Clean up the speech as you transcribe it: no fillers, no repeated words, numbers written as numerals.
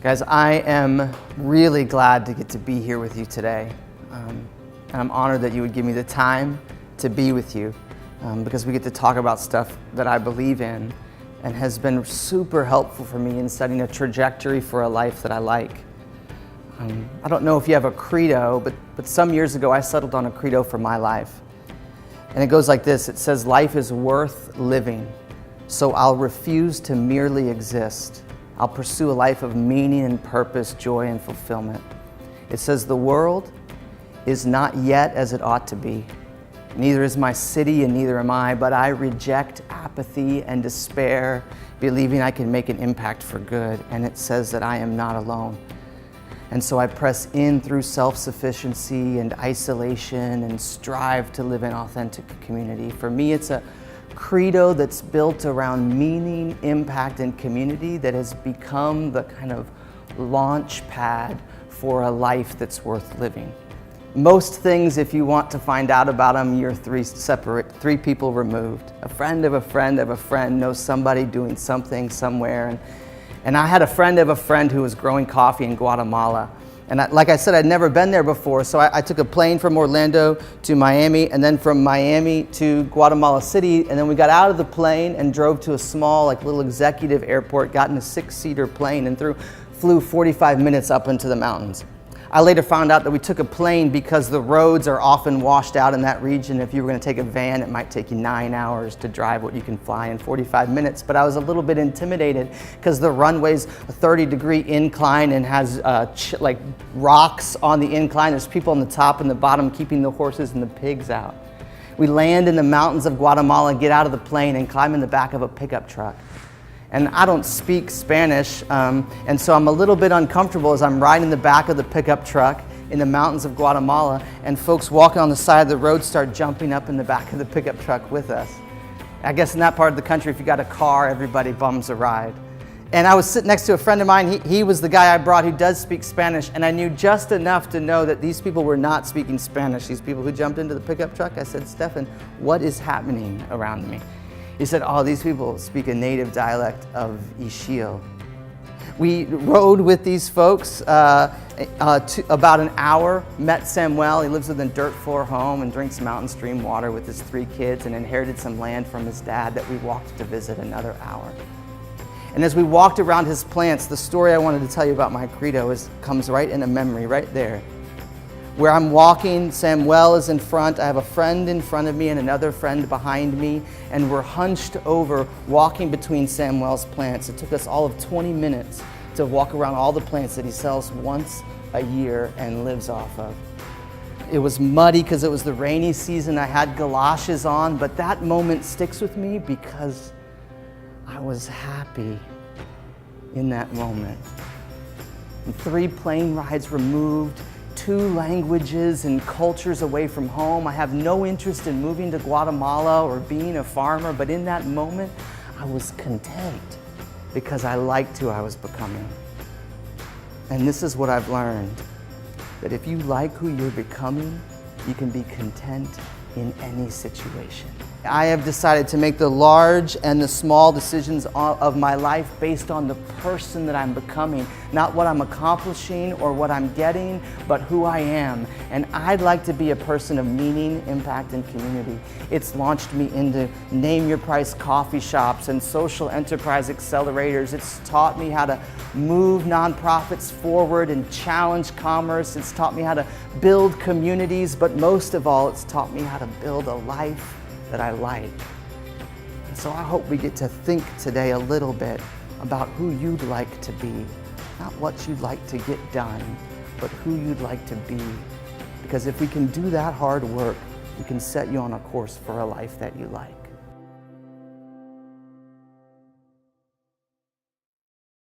Guys, I am really glad to get to be here with you today. And I'm honored that you would give me the time to be with you because we get to talk about stuff that I believe in and has been super helpful for me in setting a trajectory for a life that I like. I don't know if you have a credo, but some years ago I settled on a credo for my life. And it goes like this. It says, life is worth living, so I'll refuse to merely exist. I'll pursue a life of meaning and purpose, joy and fulfillment. It says, the world is not yet as it ought to be. Neither is my city and neither am I, but I reject apathy and despair, believing I can make an impact for good. And it says that I am not alone. And so I press in through self-sufficiency and isolation and strive to live in authentic community. For me, it's a credo that's built around meaning, impact, and community that has become the kind of launch pad for a life that's worth living. Most things, if you want to find out about them, you're three people removed. A friend of a friend of a friend knows somebody doing something somewhere. And I had a friend of a friend who was growing coffee in Guatemala. And like I said, I'd never been there before, so I took a plane from Orlando to Miami, and then from Miami to Guatemala City, and then we got out of the plane and drove to a small, little executive airport, got in a 6-seater plane, and flew 45 minutes up into the mountains. I later found out that we took a plane because the roads are often washed out in that region. If you were going to take a van, it might take you 9 hours to drive what you can fly in 45 minutes. But I was a little bit intimidated because the runway's a 30-degree incline and has rocks on the incline. There's people on the top and the bottom keeping the horses and the pigs out. We land in the mountains of Guatemala, get out of the plane, and climb in the back of a pickup truck. And I don't speak Spanish, and so I'm a little bit uncomfortable as I'm riding in the back of the pickup truck in the mountains of Guatemala, and folks walking on the side of the road start jumping up in the back of the pickup truck with us. I guess in that part of the country, if you got a car, everybody bums a ride. And I was sitting next to a friend of mine. He was the guy I brought who does speak Spanish, and I knew just enough to know that these people were not speaking Spanish, these people who jumped into the pickup truck. I said, Stefan, what is happening around me? He said, oh, these people speak a native dialect of Ixil. We rode with these folks about an hour, met Samuel. He lives in a dirt floor home and drinks mountain stream water with his 3 kids and inherited some land from his dad that we walked to visit another hour. And as we walked around his plants, the story I wanted to tell you about my credo comes right in a memory right there. Where I'm walking, Samuel is in front, I have a friend in front of me and another friend behind me, and we're hunched over walking between Samuel's plants. It took us all of 20 minutes to walk around all the plants that he sells once a year and lives off of. It was muddy because it was the rainy season. I had galoshes on, but that moment sticks with me because I was happy in that moment. And 3 plane rides removed, 2 languages and cultures away from home. I have no interest in moving to Guatemala or being a farmer, but in that moment, I was content because I liked who I was becoming. And this is what I've learned, that if you like who you're becoming, you can be content in any situation. I have decided to make the large and the small decisions of my life based on the person that I'm becoming, not what I'm accomplishing or what I'm getting, but who I am. And I'd like to be a person of meaning, impact, and community. It's launched me into name your price coffee shops and social enterprise accelerators. It's taught me how to move nonprofits forward and challenge commerce. It's taught me how to build communities, but most of all, it's taught me how to build a life that I like. And so I hope we get to think today a little bit about who you'd like to be, not what you'd like to get done, but who you'd like to be. Because if we can do that hard work, we can set you on a course for a life that you like.